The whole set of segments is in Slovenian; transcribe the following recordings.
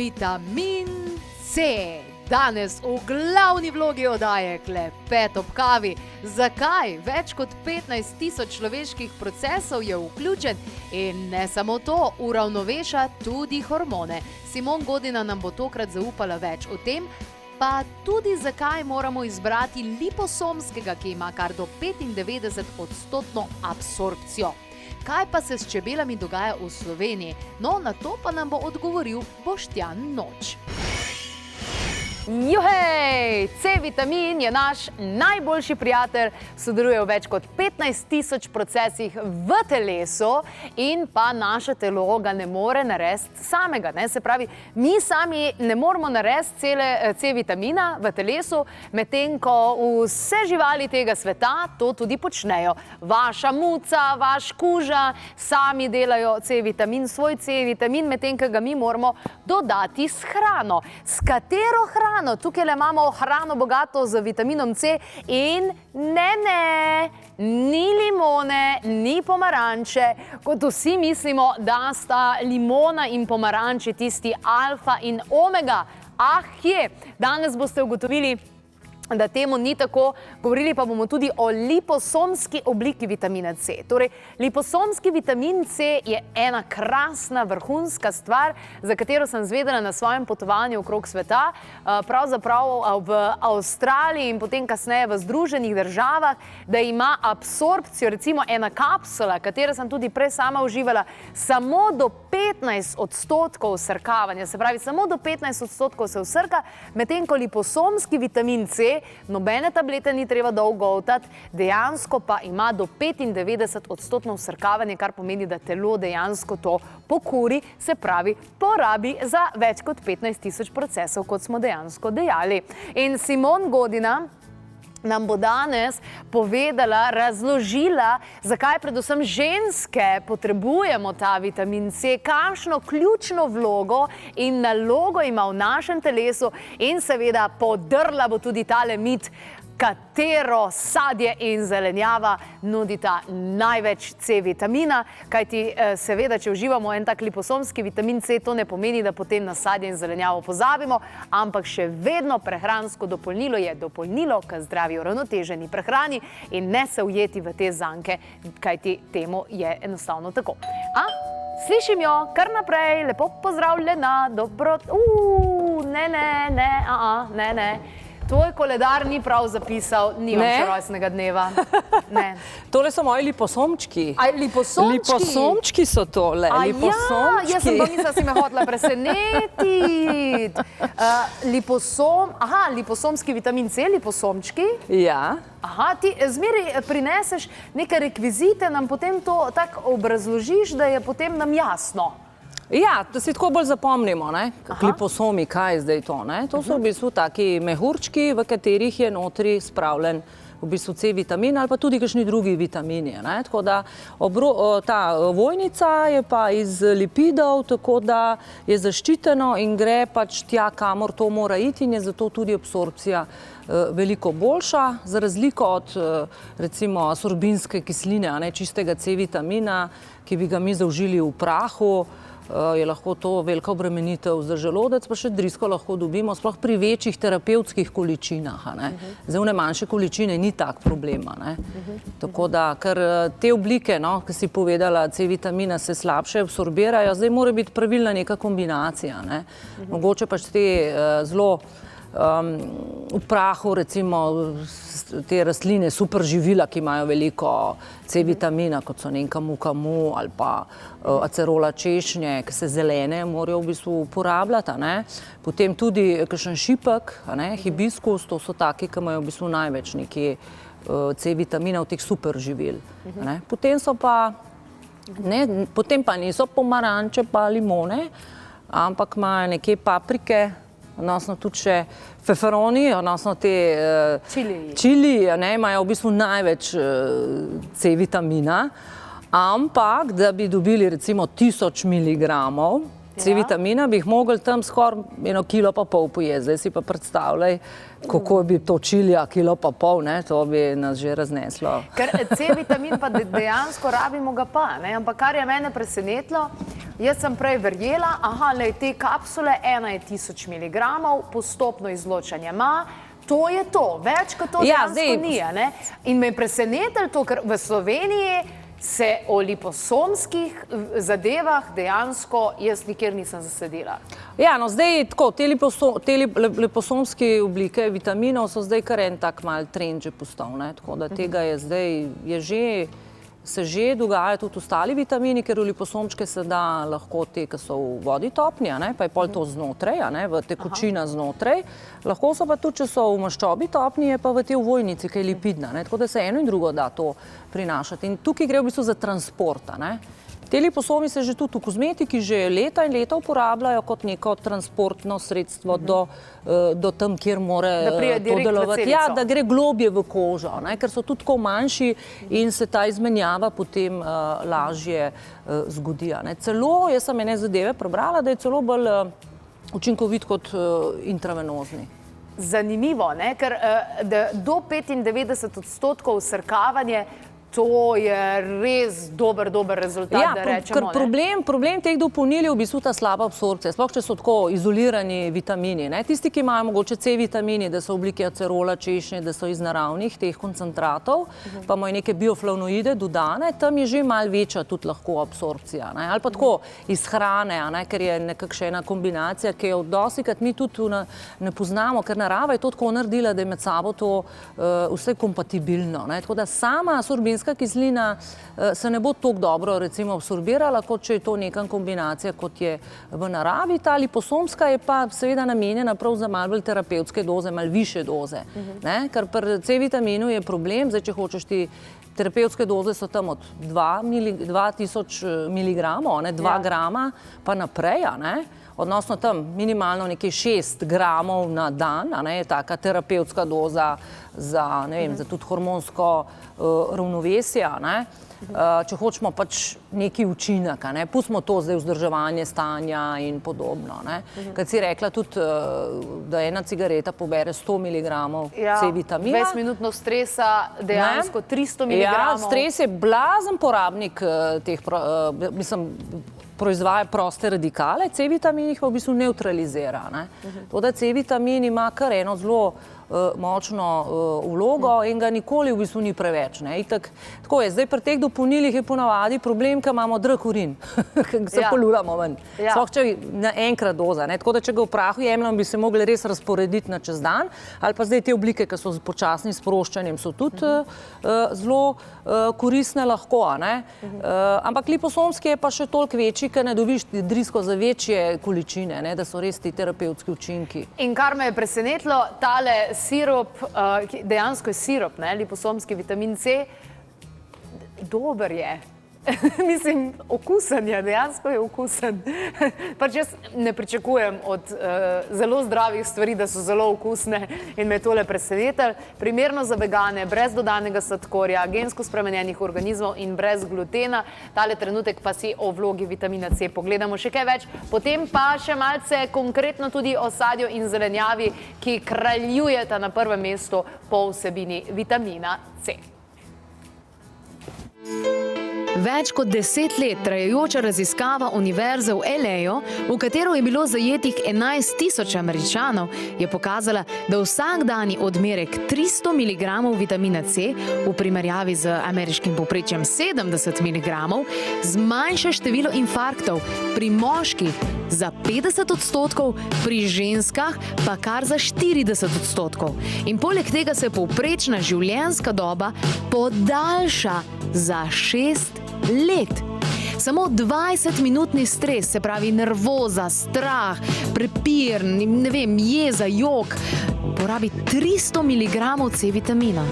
Vitamin C. Danes v glavni vlogi oddaje Klepet ob kavi. Zakaj? Več kot 15 tisoč človeških procesov je vključen in ne samo to, uravnoveša tudi hormone. Simon Godina nam bo tokrat zaupala več o tem, pa tudi zakaj moramo izbrati liposomskega, ki ima kar do 95% absorpcijo. Kaj pa se s čebelami dogaja v Sloveniji? No, na to pa nam bo odgovoril Boštjan Noč. Juhej! C-vitamin je naš najboljši prijatelj, sodeluje v več kot 15 tisoč procesih v telesu in pa naše telo ga ne more narediti samega. Se pravi, mi sami ne moramo narediti cele C-vitamina v telesu, medtem ko vse živali tega sveta to tudi počnejo. Vaša muca, vaš kuža sami delajo C-vitamin, svoj C-vitamin, medtem ko ga mi moramo dodati s hrano. S katero hrano? Tukaj imamo hrano bogato z vitaminom C in ni limone, ni pomaranče, kot vsi mislimo, da sta limona in pomaranče tisti alfa in omega. Danes boste ugotovili, da temu ni tako, govorili pa bomo tudi o liposomski obliki vitamina C. Torej, liposomski vitamin C je ena krasna, vrhunska stvar, za katero sem zvedela na svojem potovanju okrog sveta, pravzaprav v Avstraliji in potem kasneje v Združenih državah, da ima absorpcijo, recimo ena kapsula, katero sem tudi prej sama uživala, samo do 15% vsrkavanja. Se pravi, samo do 15% se vsrka, medtem ko liposomski vitamin C nobene tablete ni treba dolgo ovtati, dejansko pa ima do 95% vsrkavanje, kar pomeni, da telo dejansko to pokuri, se pravi, porabi za več kot 15 tisoč procesov, kot smo dejansko dejali. In Simon Godina nam bo danes povedala, razložila, zakaj predvsem ženske potrebujemo ta vitamin C, kakšno ključno vlogo in nalogo ima v našem telesu in seveda podrla bo tudi tale mit, katero sadje in zelenjava nudita največ C-vitamina, kajti seveda, če uživamo en tak liposomski vitamin C, to ne pomeni, da potem na sadje in zelenjavo pozabimo, ampak še vedno prehransko dopolnilo je dopolnilo k zdravi, uravnoteženi prehrani in ne se ujeti v te zanke, kajti temu je enostavno tako. Slišim jo, kar naprej, lepo pozdravljena, dobro... Ne. Tvoj koledar ni prav zapisal, nimam še rojstnega dneva. Tole so moji liposomčki. Liposomčki? Liposomčki so tole, liposomčki. Jaz sem pa mislila, si me hotela presenetiti. Liposomski vitamin C, liposomčki? Ja. Ti zmeraj prineseš neke rekvizite, nam potem to tako obrazložiš, da je potem nam jasno. Ja, da si tako bolj zapomnimo, liposomi, kaj je zdaj to. To so v bistvu taki mehurčki, v katerih je notri spravljen v bistvu C-vitamin ali pa tudi kakšni drugi vitamini. Tako da ta ovojnica je pa iz lipidov, tako da je zaščiteno in gre pač tja, kamor to mora iti in je zato tudi absorpcija veliko boljša, za razliko od recimo asorbinske kisline, čistega C-vitamina, ki bi ga mi zaužili v prahu, je lahko to velika obremenitev za želodec, pa še drisko lahko dobimo, sploh pri večjih terapevtskih količinah. Zdaj v manjše količine ni tak problem. Tako da, ker te oblike, ki si povedala, C-vitamina se slabše absorbirajo, zdaj mora biti pravilna neka kombinacija. Mogoče pač te zelo v prahu, recimo te rastline, super živila, ki imajo veliko C-vitamina, kot so kamu ali pa acerola češnje, ki se zelene morajo v bistvu uporabljati. Potem tudi kakšen šipek, hibiskus, to so taki, ki imajo v bistvu največ nekje C-vitamina v teh super živil. Potem pa niso pomaranče pa limone, ampak imajo neke paprike, odnosno tudi še feferoni, odnosno te čili, imajo v bistvu največ C-vitamina, ampak da bi dobili recimo 1000 miligramov C-vitamina, bi jih mogli tam skoraj 1,5 kila pojesti. Zdaj si pa predstavljaj, kako bi to čilija 1,5 kila, to bi nas že razneslo. Ker C-vitamin pa dejansko rabimo ga pa, ampak kar je mene presenetilo, Jaz sem prej verjela, te kapsule, ena je 1000 mg, postopno izločanje ima, to je to, več kot to dejansko ni, ne? In me je presenetilo to, ker v Sloveniji se o liposomskih zadevah dejansko jaz nikjer nisem zasledila. Ja, no zdaj tako, te liposomske oblike vitaminov so zdaj kar en tak mal trend že postal, ne? Tako da tega je zdaj, se že dogaja tudi ostali vitamini, ker v liposomčke se da lahko te, ki so v vodi topni, pa je pol to znotraj, v tekočina znotraj. Lahko so pa tudi, če so v maščobi topni, je pa v te ovojnici, ki je lipidna. Tako da se eno in drugo da to prinašati. In tukaj gre v bistvu za transport. Te liposomi se že tudi v kozmetiki že leta in leta uporabljajo kot neko transportno sredstvo do tam, kjer more to delovati. Ja, da gre globje v kožo, ker so tudi tako manjši in se ta izmenjava potem lažje zgodi. Celo, jaz sem ene zadeve prebrala, da je celo bolj učinkovit kot intravenozni. Zanimivo, ker do 95% vsrkavanje, to je res dober rezultat, da rečemo. Ker problem teh dopolnil je v bistvu ta slaba absorpcija, sploh če so tako izolirani vitamini. Tisti, ki imajo mogoče C vitamini, da so v obliki acerola, češnje, da so iz naravnih teh koncentratov, pa imajo neke bioflavonoide dodane, tam je že malo večja tudi lahko absorpcija. Ali pa tako iz hrane, ker je nekakšna ena kombinacija, ki jo dostikrat mi tudi ne poznamo, ker narava je to tako naredila, da je med sabo to vse kompatibilno. Tako da sama asorbinska kislina se ne bo toliko dobro recimo absorbirala, kot če je to neka kombinacija, kot je v naravi. Ta liposomska je pa seveda namenjena prav za malo bolj terapevtske doze, malo više doze. Ker pri C vitaminu je problem, zdaj če hočeš ti terapevtske doze so tam od 2000 miligramov, 2 grama pa naprej, odnosno tam minimalno nekaj 6 gramov na dan, je taka terapevtska doza za, ne vem, za tudi hormonsko ravnovesje, če hočemo pač neki učinek, pustimo to zdaj vzdrževanje stanja in podobno. Kad si rekla tudi, da ena cigareta pobere 100 mg C vitamina. 20-minutno stresa, dejansko 300 mg. Ja, stres je blazen porabnik teh, mislim, proizvaja proste radikale, C vitamin jih pa v bistvu neutralizira. To, da C vitamin ima kar eno zelo močno vlogo in ga nikoli v bistvu ni preveč. Tako je, zdaj pri teh dopolnilih je ponavadi problem, ker imamo drag urin, ker se polulamo ven. Sploh če na enkrat doza. Tako da, če ga v prahu jemljamo, bi se mogli res razporediti na čez dan, ali pa zdaj te oblike, ki so z počasnim sproščanjem, so tudi zelo koristne lahko. Ampak liposomski je pa še toliko večji, ker ne dobiš drisko za večje količine, da so res ti terapevtski učinki. In kar me je presenetilo, tale sirup, dejansko je sirup, liposomski vitamin C, dober je. Mislim, okusen je, dejansko je okusen. Pač jaz ne pričakujem od zelo zdravih stvari, da so zelo okusne in me je tole presenetilo. Primerno za vegane, brez dodanega sladkorja, gensko spremenjenih organizmov in brez glutena. Tale trenutek pa si o vlogi vitamina C pogledamo še kaj več. Potem pa še malce konkretno tudi o sadju in zelenjavi, ki kraljujeta na prvem mestu po vsebini vitamina C. Več kot 10 let trajajoča raziskava Univerze v LA, v katero je bilo zajetih 11 000 Američanov, je pokazala, da vsakdanji odmerek 300 mg vitamina C v primerjavi z ameriškim povprečjem 70 mg zmanjša število infarktov pri moških za 50%, pri ženskah pa kar za 40%. In poleg tega se povprečna življenjska doba podaljša za 6 let. Samo 20-minutni stres, se pravi nervoza, strah, prepir, ne vem, jeza, jok, porabi 300 mg C vitamina.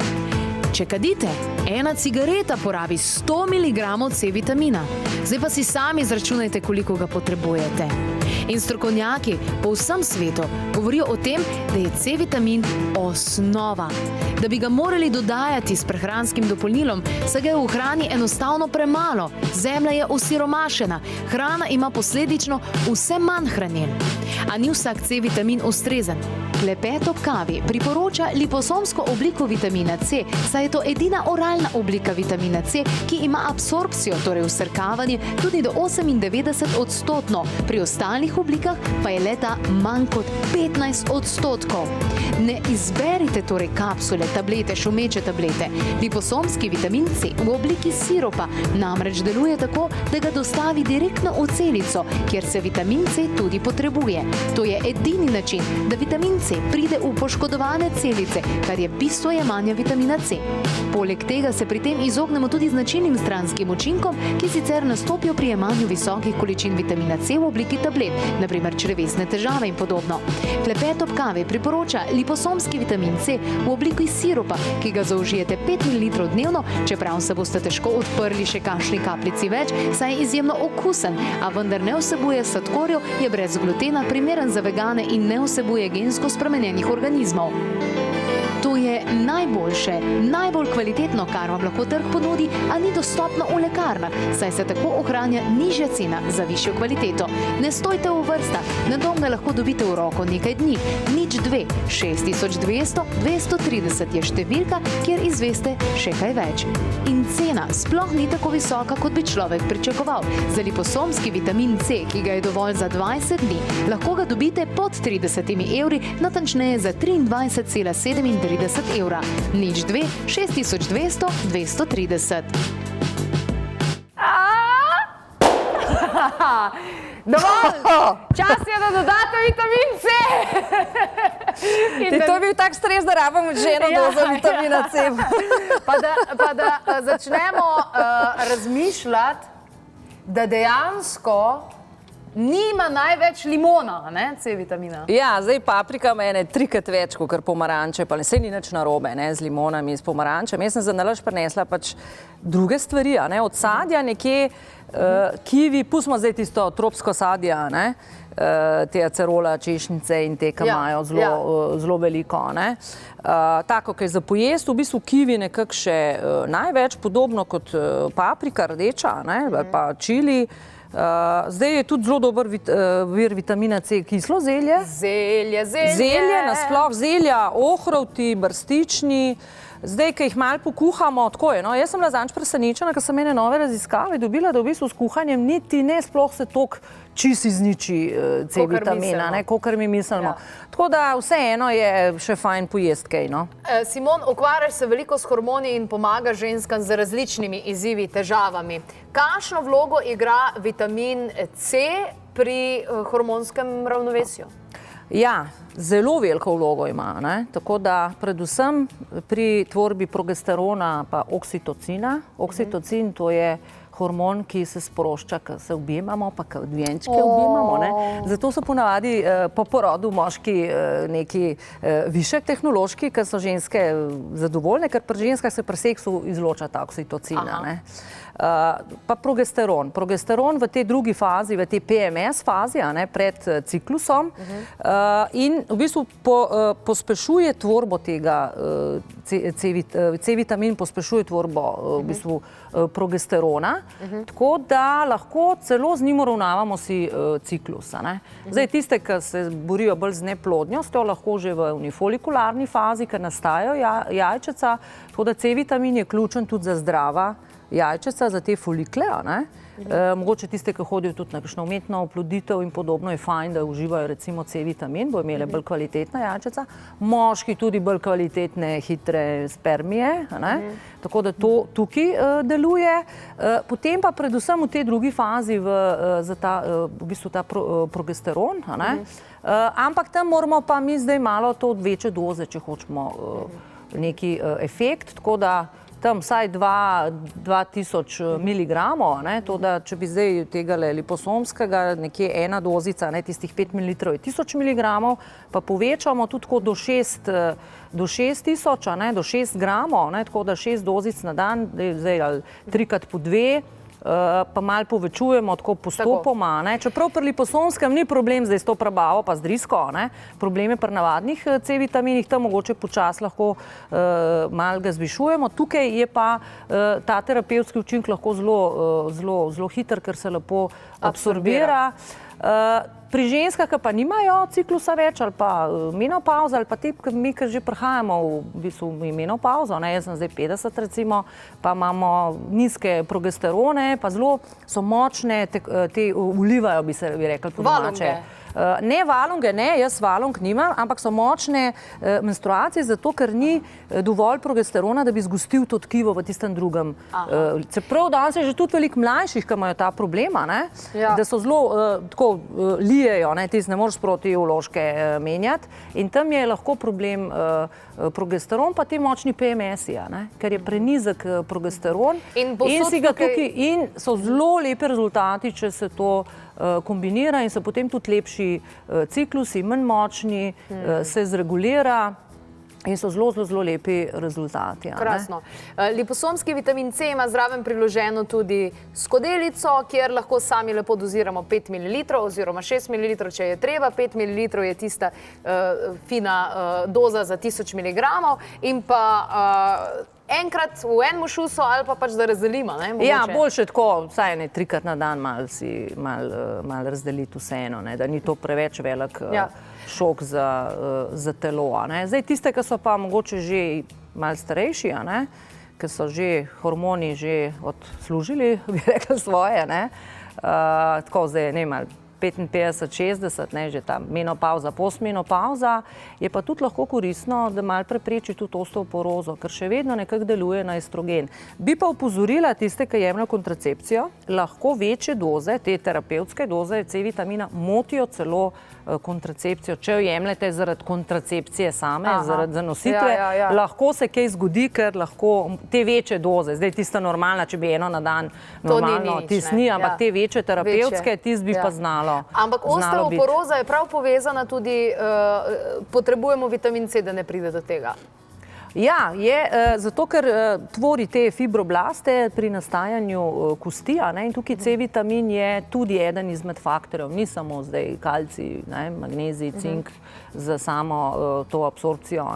Če kadite, ena cigareta porabi 100 mg C vitamina. Zdaj pa si sami izračunajte, koliko ga potrebujete. In strokovnjaki po vsem svetu govorijo o tem, da je C vitamin osnova. da bi ga morali dodajati s prehranskim dopolnilom, saj ga je v hrani enostavno premalo. Zemlja je osiromašena, hrana ima posledično vse manj hranil. A ni vsak C-vitamin ustrezen. Klepet ob kavi priporoča liposomsko obliko vitamina C, saj je to edina oralna oblika vitamina C, ki ima absorpcijo, torej vsrkavanje, tudi do 98%, pri ostalih oblikah pa je leta manj kot 15%. Ne izberite torej kapsule, tablete, šumeče tablete. Liposomski vitamin C v obliki siropa namreč deluje tako, da ga dostavi direktno v celico, kjer se vitamin C tudi potrebuje. To je edini način, da vitamin C pride v poškodovane celice, kar je bistvo jemanja vitamina C. Poleg tega se pri tem izognemo tudi značilnim stranskim učinkom, ki sicer nastopijo pri jemanju visokih količin vitamina C v obliki tablet, naprimer črevesne težave in podobno. Klepet ob kavi priporoča liposomski vitamin C v obliki siropa, ki ga zaužijete 5 ml dnevno, čeprav se boste težko odprli še kakšni kapljici več, saj je izjemno okusen, a vendar ne vsebuje sladkorjev, je brez glutena, primeren za vegane in ne vsebuje gensko spremenjenih organizmov. To je najboljše, najbolj kvalitetno, kar vam lahko trg ponudi, a ni dostopno v lekarnah, saj se tako ohranja nižja cena za višjo kvaliteto. Ne stojte v vrstah, na dom ga lahko dobite v roko nekaj dni. 02 6200 230 je številka, kjer izveste še kaj več. In cena sploh ni tako visoka, kot bi človek pričakoval. Za liposomski vitamin C, ki ga je dovolj za 20 dni, lahko ga dobite pod 30 evri, natančneje za 23,37 evra. 02 6200 230. Dovolj! Čas je, da dodate vitamin C! To je bil tak stres, da rabimo že eno dozo vitamina C. Pa da začnemo razmišljati, da dejansko nima največ limona, ne, C-vitamina. Ja, zdaj paprika ima ene 3-krat več, kot pomaranče, pa saj ni nič narobe, ne, z limonami, s pomarančem. Jaz sem za nalašč prinesla pač druge stvari, ne, od sadja nekje, kivi, pustimo zdaj tisto tropsko sadje, ne, te acerola, češnjice in te, ki imajo zelo veliko, ne. Tako, ki je za pojest, v bistvu kivi nekako še največ, podobno kot paprika rdeča, ne, ali pa čili. Zdaj je tudi zelo dober vir vitamina C, kislo zelje. Zelje, nasploh zelja, ohrovti, brstični. Zdaj, ki jih malo pokuhamo, tako je, no, jaz sem bila zadnjič presenečena, ker sem ene nove raziskave dobila, da v bistvu s kuhanjem niti ne sploh se toliko čist izniči C-vitamina, kakor mi mislimo. Tako da vseeno je še fajn pojest kaj, no. Simon, ukvarjaš se veliko s hormoni in pomaga ženskam z različnimi izzivi, težavami. Kakšno vlogo igra vitamin C pri hormonskem ravnovesju? Ja, zelo veliko vlogo ima, ne? Tako da predvsem pri tvorbi progesterona pa oksitocina. Oksitocin to je hormon, ki se sprošča, ko se objemamo, pa ko dojenčke objemamo, ne. Zato so ponavadi po porodu moški neki višek tehnološki, ker so ženske zadovoljne, ker pri ženskah se pri seksu izloča ta oksitocina, ne. Pa progesteron. Progesteron v tej drugi fazi, v tej PMS fazi, pred ciklusom in v bistvu pospešuje tvorbo tega C-vitamin, pospešuje tvorbo v bistvu progesterona, tako da lahko celo z njim uravnavamo si ciklus. Zdaj, tiste, ki se borijo bolj z neplodnjostjo, lahko že v unifolikularni fazi, ker nastajajo jajčeca, tako da C-vitamin je ključen tudi za zdrava jajčeca, za te folikle, mogoče tiste, ki hodijo tudi na kakšno umetno oploditev in podobno, je fajn, da uživajo recimo C-vitamin, bo imele bolj kvalitetna jajčeca, moški tudi bolj kvalitetne, hitre spermije, tako da to tukaj deluje. Potem pa predvsem v tej drugi fazi za ta, v bistvu ta progesteron, ampak tam moramo pa mi zdaj malo to večje doze, če hočemo neki efekt, tako da tam vsaj 2000 miligramov, to da, če bi zdaj tega liposomskega, nekje ena dozica, tistih 5 ml je 1000 miligramov, pa povečamo tudi tako do 6000, do 6 gramov, tako da 6 dozic na dan, zdaj ali 3x po 2, pa malo povečujemo tako postopoma. Ne. Čeprav pri liposomskem ni problem zdaj s to prebavo pa z drisko, ne. Problem je pri navadnih C-vitaminih, tam mogoče počasi lahko malo ga zvišujemo. Tukaj je pa ta terapevtski učinek lahko zelo hiter, ker se lepo absorbira. Pri ženskah, ki pa nimajo ciklusa več ali pa menopauza ali pa te, mi, ki že prihajamo v bistvu menopauzo, ne, jaz sem zdaj 50 recimo, pa imamo nizke progesterone, pa zelo so močne, te ulivajo, bi se rekli po domače. Ne valonge, ne, jaz valong nimam, ampak so močne menstruacije, zato ker ni dovolj progesterona, da bi zgostil to tkivo v tistem drugem. Čeprav danes je že tudi veliko mlajših, ki imajo ta problema, ne, da so zelo tako lijejo, ne, ti ne moreš protibiološke menjati in tam je lahko problem progesteron, pa ti močni PMS-i, ker je prenizek progesteron in so zelo lepi rezultati, če se to kombinira in so potem tudi lepši ciklusi, manj močni, se zregulira in so zelo lepi rezultati. Krasno. Liposomski vitamin C ima zraven priloženo tudi skodelico, kjer lahko sami lepo doziramo 5 ml oziroma 6 ml, če je treba. 5 ml je tista fina doza za 1000 mg in pa enkrat v enem šusu ali pa pač da razdelimo, ne? Ja, boljše tako, vsaj ne 3krat na dan malo razdeliti vseeno, da ni to preveč velik šok za telo. Zdaj tiste, ki so pa mogoče že malo starejši, ki so že hormoni že odslužili, bi rekla svoje, tako zdaj ne malo 55, 60, ne, že ta menopauza, postmenopauza, je pa tudi lahko koristno, da malo prepreči tudi osteoporozo, ker še vedno nekako deluje na estrogen. Bi pa opozorila tiste, ki jemljajo kontracepcijo, lahko večje doze, te terapevtske doze C-vitamina motijo celo kontracepcijo. Če jo jemljete zaradi kontracepcije same, zaradi zanositve, lahko se kaj zgodi, ker lahko te večje doze, zdaj tista normalna, če bi eno na dan normalno, tist ni, ampak te večje terapevtske, tist bi pa znalo. Ampak osteoporoza je prav povezana tudi, potrebujemo vitamin C, da ne pride do tega. Ja, je zato, ker tvori te fibroblaste pri nastajanju kosti, in tukaj C-vitamin je tudi eden izmed faktorjev, ni samo zdaj kalcij, magnezij, cink za samo to absorpcijo,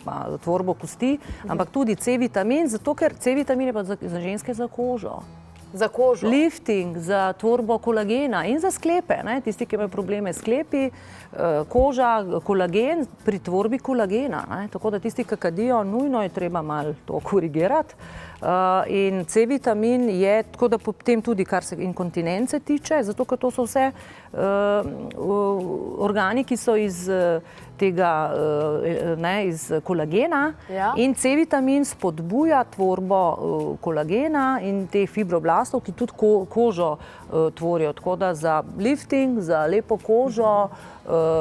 pa tvorbo kosti, ampak tudi C-vitamin, zato ker C-vitamin je pa za ženske za kožo. Za kožo. Lifting, za tvorbo kolagena in za sklepe. Tisti, ki imajo probleme s sklepi, koža, kolagen, pri tvorbi kolagena. Tako da tisti, ki kadijo, nujno je treba malo to korigirati. In C-vitamin je, tako da potem tudi, kar se inkontinence tiče, zato ker to so vse organi, ki so iz tega, iz kolagena in C-vitamin spodbuja tvorbo kolagena in teh fibroblastov, ki tudi kožo tvorijo. Tako da za lifting, za lepo kožo,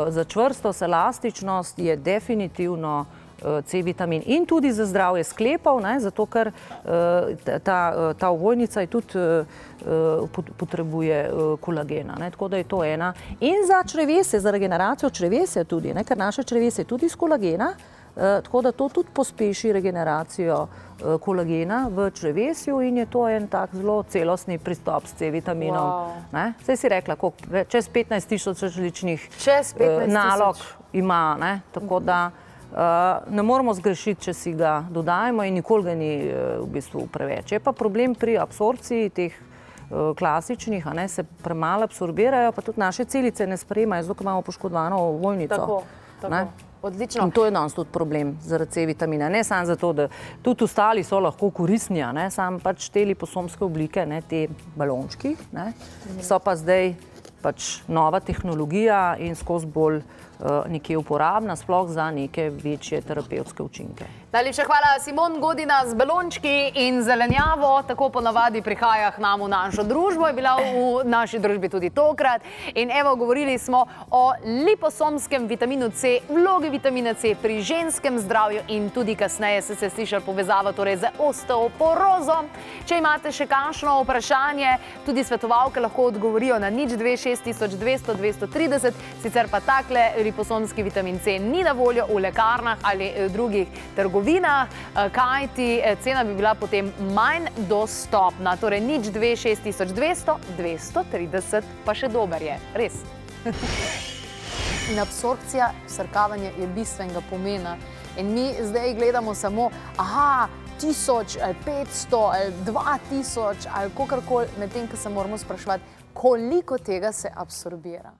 za čvrstost, elastičnost je definitivno C-vitamin in tudi za zdravje sklepov, zato ker ta ovojnica tudi potrebuje kolagena. Tako da je to ena. In za črevesje, za regeneracijo črevesja tudi, ker naše črevesje je tudi iz kolagena, tako da to tudi pospeši regeneracijo kolagena v črevesju in je to en tak zelo celostni pristop s C-vitaminom. Saj si rekla, čez 15 000 različnih nalog ima, tako da ne moramo zgrešiti, če si ga dodajemo in nikoli ga ni v bistvu preveč. Je pa problem pri absorpciji teh klasičnih, se premalo absorbirajo, pa tudi naše celice ne sprejemajo, zato imamo poškodovano ovojnico. Tako. Odlično. In to je danes tudi problem zaradi C-vitamina. Ne samo zato, da tudi ostali so lahko koristni, samo pač te liposomske oblike, te balončki, so pa zdaj pač nova tehnologija in skozi bolj nekje uporabna, sploh za neke večje terapevtske učinke. Najlepša hvala, Simon Godina z balončki in zelenjavo, tako ponavadi prihaja k nam v našo družbo, je bila v naši družbi tudi tokrat. In evo, govorili smo o liposomskem vitaminu C, vlogi vitamina C pri ženskem zdravju in tudi kasneje se slišali povezava torej z osteoporozo. Če imate še kakšno vprašanje, tudi svetovalke lahko odgovorijo na 02 6200, 230, sicer pa takle liposomski vitamin C ni na voljo v lekarnah ali drugih trgovinah, kajti cena bi bila potem manj dostopna. Torej nič 2, 6200, 230, pa še dober je, res. In absorpcija, vsrkavanje je bistvenega pomena. In mi zdaj gledamo samo, 1000 ali 500 ali 2000 ali kakorkoli, medtem ko se moramo spraševati, koliko tega se absorbira.